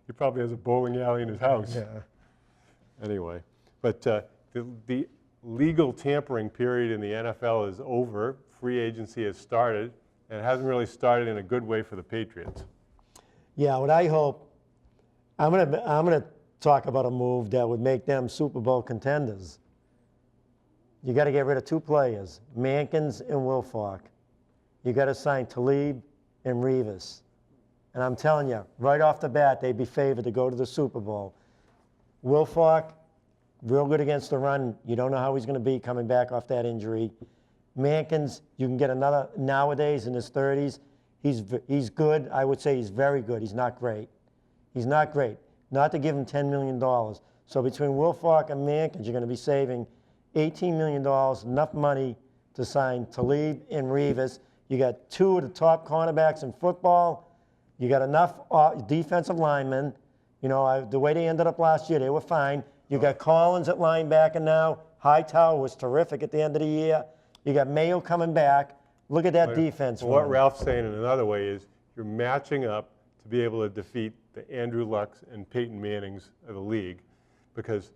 he probably has a bowling alley in his house. Yeah. Anyway, but the legal tampering period in the NFL is over. Free agency has started, and it hasn't really started in a good way for the Patriots. Yeah, what I hope, I'm gonna talk about a move that would make them Super Bowl contenders. You got to get rid of two players, Mankins and Wilfork. You got to sign Talib and Revis. And I'm telling you, right off the bat, they'd be favored to go to the Super Bowl. Wilfork, real good against the run. You don't know how he's going to be coming back off that injury. Mankins, you can get another, nowadays in his 30s, he's good. I would say he's very good. He's not great. He's not great. Not to give him $10 million. So between Wilfork and Mankins, you're going to be saving $18 million, enough money to sign Talib and Revis. You got two of the top cornerbacks in football. You got enough defensive linemen. The way they ended up last year, they were fine. You got Collins at linebacker now. Hightower was terrific at the end of the year. You got Mayo coming back. Look at that defense. Well, what Ralph's saying in another way is you're matching up to be able to defeat the Andrew Lucks and Peyton Mannings of the league because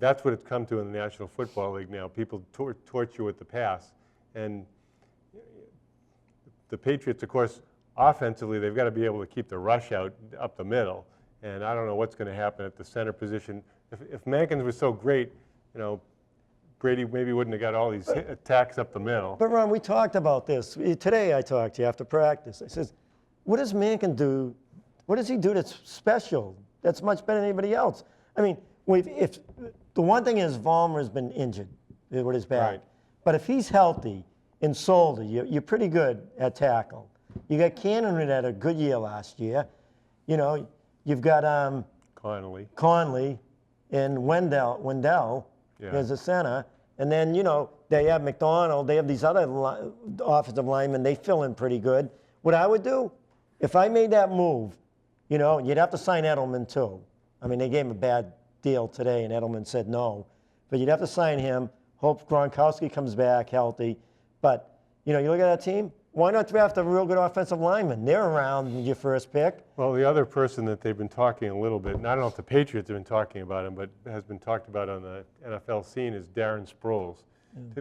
that's what it's come to in the National Football League now. People torch you with the pass. And the Patriots, of course, offensively, they've got to be able to keep the rush out up the middle. And I don't know what's going to happen at the center position. If Mankins was so great, Brady maybe wouldn't have got all these attacks up the middle. But Ron, we talked about this. Today I talked to you after practice. I says, what does Mankins do? What does he do that's special, that's much better than anybody else? I mean, if the one thing is Vollmer has been injured with his back. Right. But if he's healthy and Solder, you're pretty good at tackle. You got Cannon who had a good year last year. You've got Conley and Wendell as a center. And then, they have McDonald. They have these other offensive linemen. They fill in pretty good. What I would do, if I made that move, you'd have to sign Edelman too. I mean, they gave him a bad deal today, and Edelman said no. but you'd have to sign him. Hope Gronkowski comes back healthy. But, you look at that team, why not draft a real good offensive lineman? They're around in your first pick. Well, the other person that they've been talking a little bit, and I don't know if the Patriots have been talking about him, but has been talked about on the NFL scene is Darren Sproles.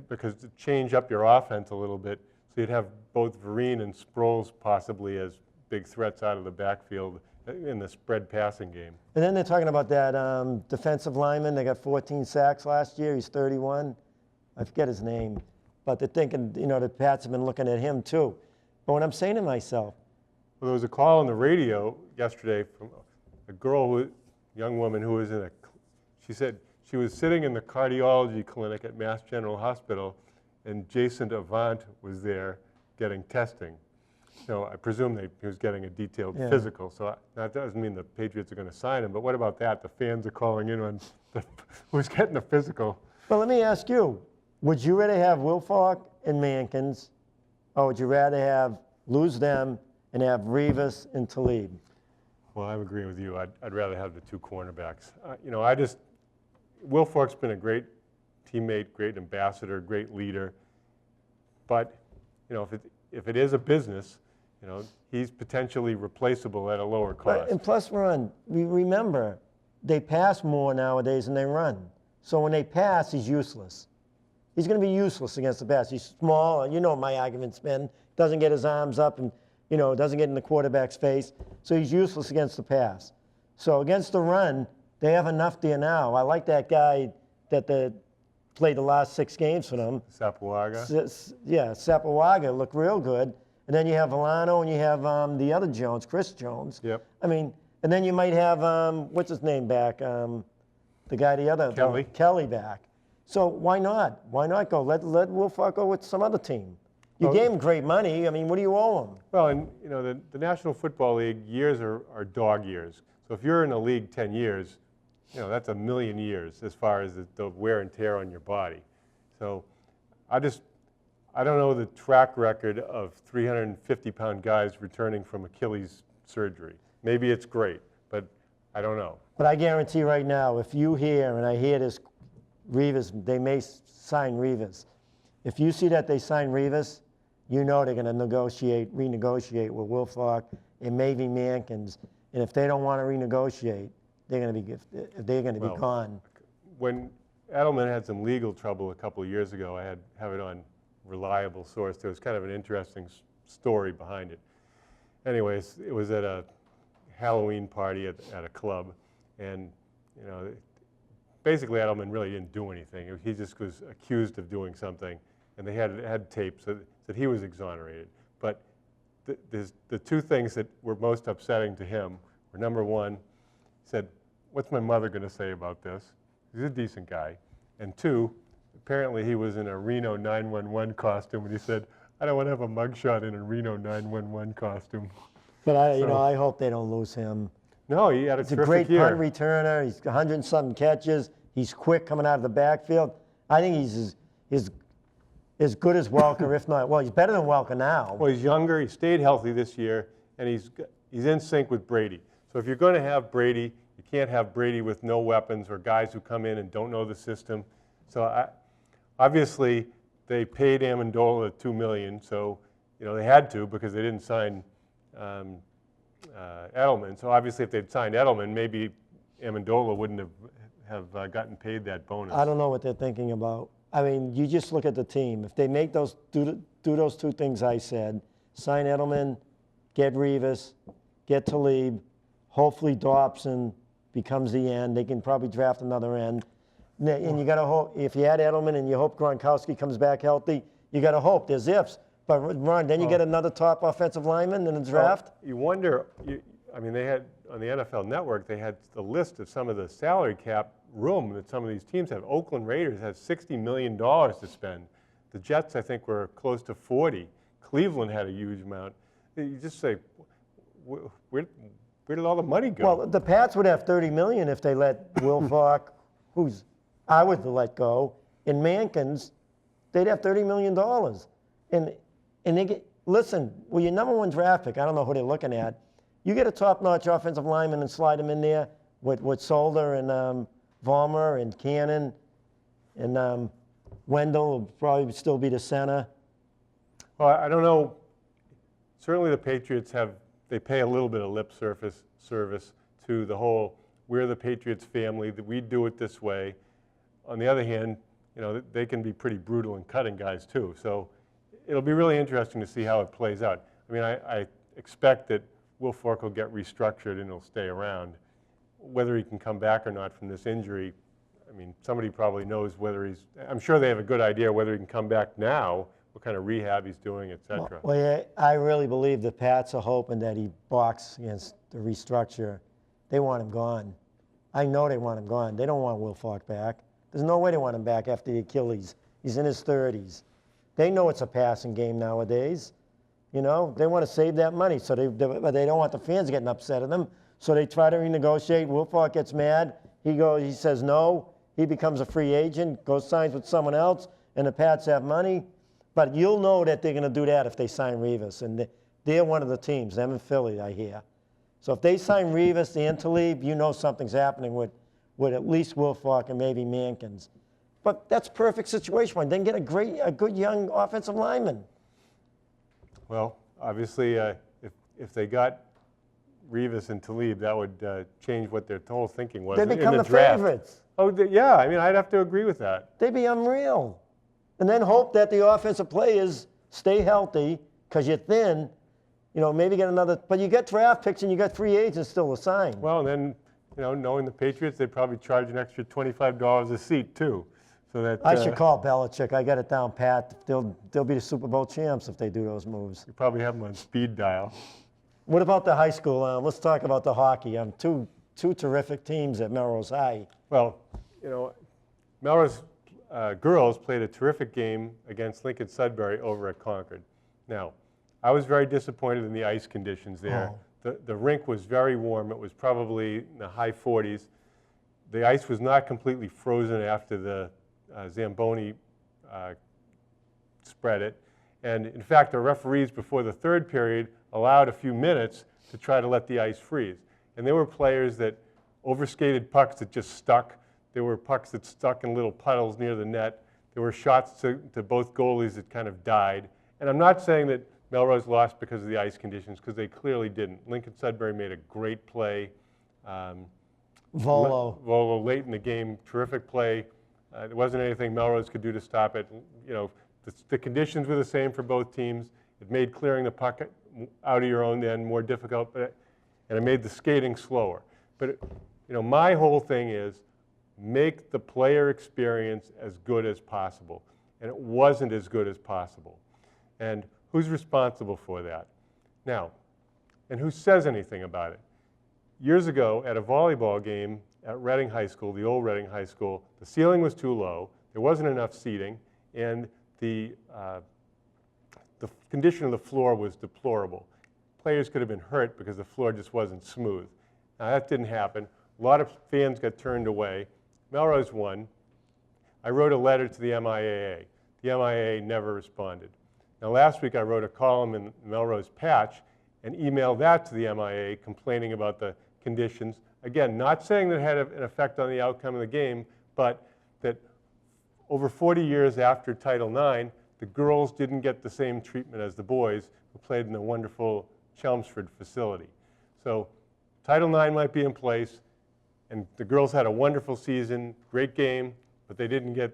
Because to change up your offense a little bit, so you'd have both Vereen and Sproles possibly as big threats out of the backfield in the spread passing game. And then they're talking about that defensive lineman. They got 14 sacks last year. He's 31. I forget his name. But they're thinking, the Pats have been looking at him too. But what I'm saying to myself, Well, there was a call on the radio yesterday from a young woman who was she said she was sitting in the cardiology clinic at Mass General Hospital, and Jason Avant was there getting testing. So I presume he was getting a detailed physical. So that doesn't mean the Patriots are going to sign him. But what about that? The fans are calling in on who's getting the physical. well, let me ask you, would you rather have Wilfork and Mankins, or would you rather lose them and have Revis and Talib? Well, I'm agreeing with you. I'd rather have the two cornerbacks. Wilfork's been a great teammate, great ambassador, great leader. But, if it is a business, he's potentially replaceable at a lower cost. And plus, Ron, remember, they pass more nowadays than they run. So when they pass, he's useless. He's going to be useless against the pass. He's small. You know my argument's been. Doesn't get his arms up and, doesn't get in the quarterback's face. So he's useless against the pass. So against the run, they have enough there now. I like that guy that played the last 6 games for them. Sapuaga. Sapuaga looked real good. And then you have Volano and you have the other Jones, Chris Jones. Yep. And then you might have, what's his name back? The guy, Kelly back. So why not? Why not go? Let Wilfork go with some other team. You gave him great money. What do you owe him? Well, and the National Football League years are dog years. So if you're in a league 10 years, that's a million years as far as the wear and tear on your body. So I don't know the track record of 350-pound guys returning from Achilles surgery. Maybe it's great, but I don't know. But I guarantee right now, if you hear, and I hear this, Revis, they may sign Revis. If you see that they sign Revis, they're going to renegotiate with Wilfork and maybe Mankins. And if they don't want to renegotiate, they're going to be gone. When Edelman had some legal trouble a couple of years ago, I have it on reliable source. There was kind of an interesting story behind it. Anyways, it was at a Halloween party at a club, and basically Edelman really didn't do anything. He just was accused of doing something, and they had tapes that he was exonerated. But the two things that were most upsetting to him were, number one, he said, "What's my mother going to say about this?" He's a decent guy. And two, apparently he was in a Reno 911 costume, and he said, "I don't want to have a mugshot in a Reno 911 costume." But I hope they don't lose him. No, he had a He's a terrific great year. punt returner. He's 100-something catches. He's quick coming out of the backfield. I think he's as good as Welker, if not, well, he's better than Welker now. Well, he's younger. He stayed healthy this year, and he's in sync with Brady. So if you're going to have Brady, you can't have Brady with no weapons or guys who come in and don't know the system. So obviously they paid Amendola $2 million. So they had to because they didn't sign Edelman. So obviously if they'd signed Edelman, maybe Amendola wouldn't have gotten paid that bonus. I don't know what they're thinking about. You just look at the team. If they make do those two things I said, sign Edelman, get Revis, get Talib, hopefully Dobson becomes the end. They can probably draft another end. And you got to hope, if you add Edelman and you hope Gronkowski comes back healthy, you got to hope. There's ifs. But Ron, then you get another top offensive lineman in the draft? You wonder, they had, on the NFL Network, they had the list of some of the salary cap room that some of these teams have. Oakland Raiders has $60 million to spend. The Jets, I think, were close to 40. Cleveland had a huge amount. You just say, where did all the money go? Well, the Pats would have $30 million if they let Wilfork, who's I would let go, and Mankins, they'd have $30 million. And they get, listen, well, your number one draft pick, I don't know who they're looking at, you get a top-notch offensive lineman and slide him in there with Solder and Vollmer and Cannon. And Wendell will probably still be the center. Well, I don't know. Certainly the Patriots they pay a little bit of lip service to the whole, we're the Patriots family, that we do it this way. On the other hand, they can be pretty brutal in cutting guys too. So it'll be really interesting to see how it plays out. I mean, I expect that Will Fork will get restructured and he'll stay around. Whether he can come back or not from this injury, I mean, somebody probably knows I'm sure they have a good idea whether he can come back now, what kind of rehab he's doing, et cetera. Well, yeah, I really believe the Pats are hoping that he balks against the restructure. They want him gone. I know they want him gone. They don't want Will Fork back. There's no way they want him back after the Achilles. He's in his 30s. They know it's a passing game nowadays. They want to save that money, but they don't want the fans getting upset at them. So they try to renegotiate. Will Fork gets mad. He says no. He becomes a free agent, goes signs with someone else, and the Pats have money. But you'll know that they're going to do that if they sign Revis. And they're one of the teams, them and Philly, I hear. So if they sign Revis and Talib, you know something's happening with at least Will Fork and maybe Mankins. But that's a perfect situation. Then get a good young offensive lineman. Well, obviously, if they got Revis and Talib, that would change what their whole thinking was They in the become the draft. favorites. Oh, yeah. I mean, I'd have to agree with that. They'd be unreal. And then hope that the offensive players stay healthy because you're thin. Maybe get another. But you get draft picks and you got free agents still to sign. Well, and then, knowing the Patriots, they'd probably charge an extra $25 a seat, too. So that I should call Belichick. I got it down pat. They'll be the Super Bowl champs if they do those moves. You probably have them on speed dial. What about the high school? Let's talk about the hockey. Two terrific teams at Melrose High. Well, Melrose girls played a terrific game against Lincoln Sudbury over at Concord. Now, I was very disappointed in the ice conditions there. Oh. The rink was very warm. It was probably in the high 40s. The ice was not completely frozen after the Zamboni spread it. And in fact, the referees before the third period allowed a few minutes to try to let the ice freeze. And there were players that overskated pucks that just stuck. There were pucks that stuck in little puddles near the net. There were shots to both goalies that kind of died. And I'm not saying that Melrose lost because of the ice conditions, because they clearly didn't. Lincoln Sudbury made a great play. Volo late in the game, terrific play. There wasn't anything Melrose could do to stop it. The conditions were the same for both teams. It made clearing the puck out of your own end more difficult, and it made the skating slower. But my whole thing is make the player experience as good as possible, and it wasn't as good as possible. And who's responsible for that? Now, and who says anything about it? Years ago, at a volleyball game at Reading High School, the old Reading High School, the ceiling was too low, there wasn't enough seating, and the condition of the floor was deplorable. Players could have been hurt because the floor just wasn't smooth. Now, that didn't happen. A lot of fans got turned away. Melrose won. I wrote a letter to the MIAA. The MIAA never responded. Now, last week I wrote a column in Melrose Patch and emailed that to the MIAA complaining about the conditions. Again, not saying that it had an effect on the outcome of the game, but that over 40 years after Title IX, the girls didn't get the same treatment as the boys who played in the wonderful Chelmsford facility. So Title IX might be in place, and the girls had a wonderful season, great game, but they didn't get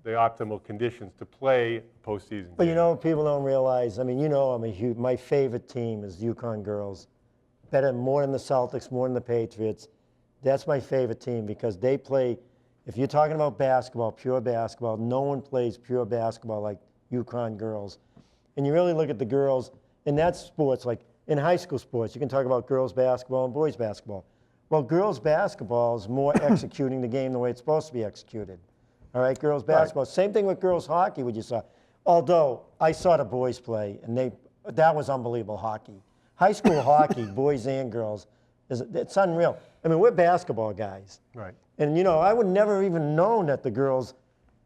the optimal conditions to play a postseason But game. people don't realize, my favorite team is Yukon girls. More than the Celtics, more than the Patriots. That's my favorite team because they play, if you're talking about basketball, pure basketball, no one plays pure basketball like Yukon girls. And you really look at the girls, and that's sports, like in high school sports, you can talk about girls basketball and boys basketball. Well, girls basketball is more executing the game the way it's supposed to be executed. All right, girls basketball. Right. Same thing with girls hockey, what you saw. Although I saw the boys play, and that was unbelievable hockey. High school hockey, boys and girls, it's unreal. We're basketball guys. Right. And, I would never even known that the girls,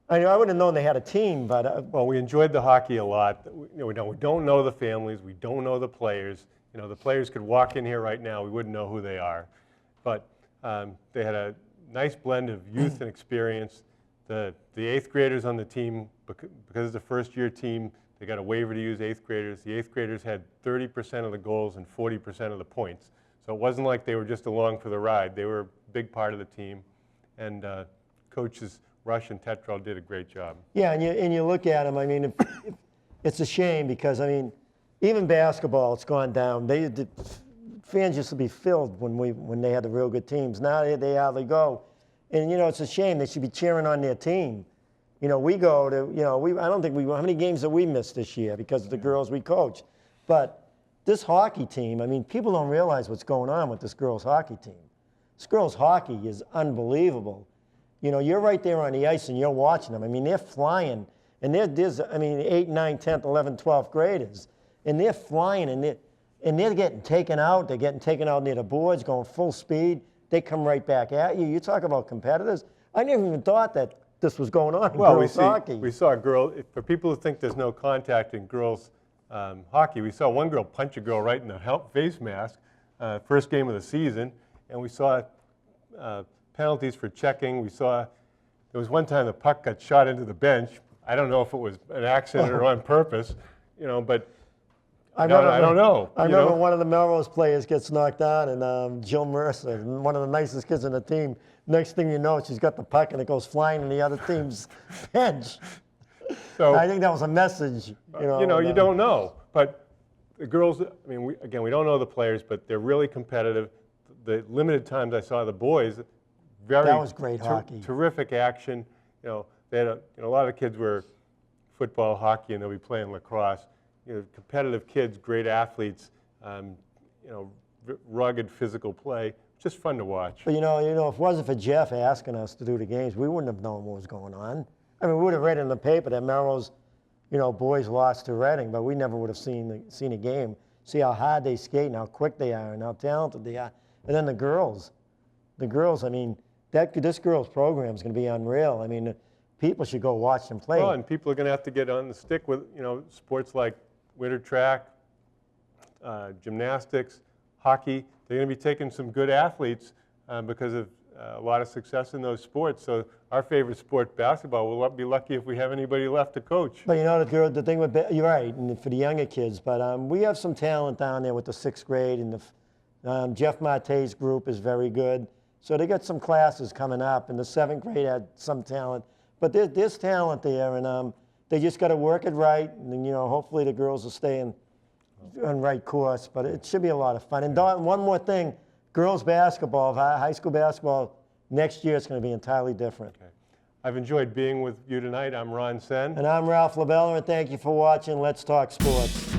I would have known they had a team, but... Well, we enjoyed the hockey a lot. We don't know the families. We don't know the players. The players could walk in here right now. We wouldn't know who they are. But they had a nice blend of youth and experience. the 8th graders on the team, because it's a first-year team, they got a waiver to use 8th graders. The 8th graders had 30% of the goals and 40% of the points. So it wasn't like they were just along for the ride. They were a big part of the team. And coaches Rush and Tetrell did a great job. Yeah, and you look at them, I mean, it's a shame because, I mean, even basketball, it's gone down. The fans used to be filled when they had the real good teams. Now they hardly go. And, you know, it's a shame. They should be cheering on their team. You know, we go to, you know, I don't think how many games have we missed this year because of the girls we coached? But this hockey team, I mean, people don't realize what's going on with this girls hockey team. This girls hockey is unbelievable. You know, you're right there on the ice and you're watching them. I mean, they're flying. And there's, I mean, 8, 9, 10th, 11th, 12th graders. And they're flying and they're getting taken out. They're getting taken out near the boards, going full speed. They come right back at you. You talk about competitors. I never even thought that this was going on in girls hockey. We saw a girl, for people who think there's no contact in girls hockey, we saw one girl punch a girl right in the face mask, first game of the season. And we saw penalties for checking. We saw, there was one time the puck got shot into the bench. I don't know if it was an accident or on purpose, you know, but I don't know. I remember one of the Melrose players gets knocked out, and Jill Mercer, one of the nicest kids on the team, next thing you know, she's got the puck and it goes flying in the other team's bench. So I think that was a message. You know, you don't know. But the girls, I mean, we don't know the players, but they're really competitive. The limited times I saw the boys, that was great hockey. Terrific action. You know, they had a lot of the kids were football, hockey, and they'll be playing lacrosse. You know, competitive kids, great athletes. You know, rugged physical play. Just fun to watch. But you know, if it wasn't for Jeff asking us to do the games, we wouldn't have known what was going on. I mean, we would have read in the paper that Melrose, you know, boys lost to Reading, but we never would have seen a game. See how hard they skate and how quick they are and how talented they are. And then the girls, I mean, this girls' program is going to be unreal. I mean, people should go watch them play. Well, and people are going to have to get on the stick with, you know, sports like winter track, gymnastics, hockey. They're going to be taking some good athletes because of a lot of success in those sports. So our favorite sport, basketball, we'll be lucky if we have anybody left to coach. But you know, the thing with, you're right, and for the younger kids, but we have some talent down there with the 6th grade, and Jeff Marte's group is very good. So they got some classes coming up, and the 7th grade had some talent. But there's talent there, and they just got to work it right, and you know, hopefully the girls will stay on right course. But it should be a lot of fun. And Don, one more thing, girls basketball, high school basketball, next year it's going to be entirely different. Okay. I've enjoyed being with you tonight. I'm Ron Sen. And I'm Ralph LaBella, and thank you for watching Let's Talk Sports.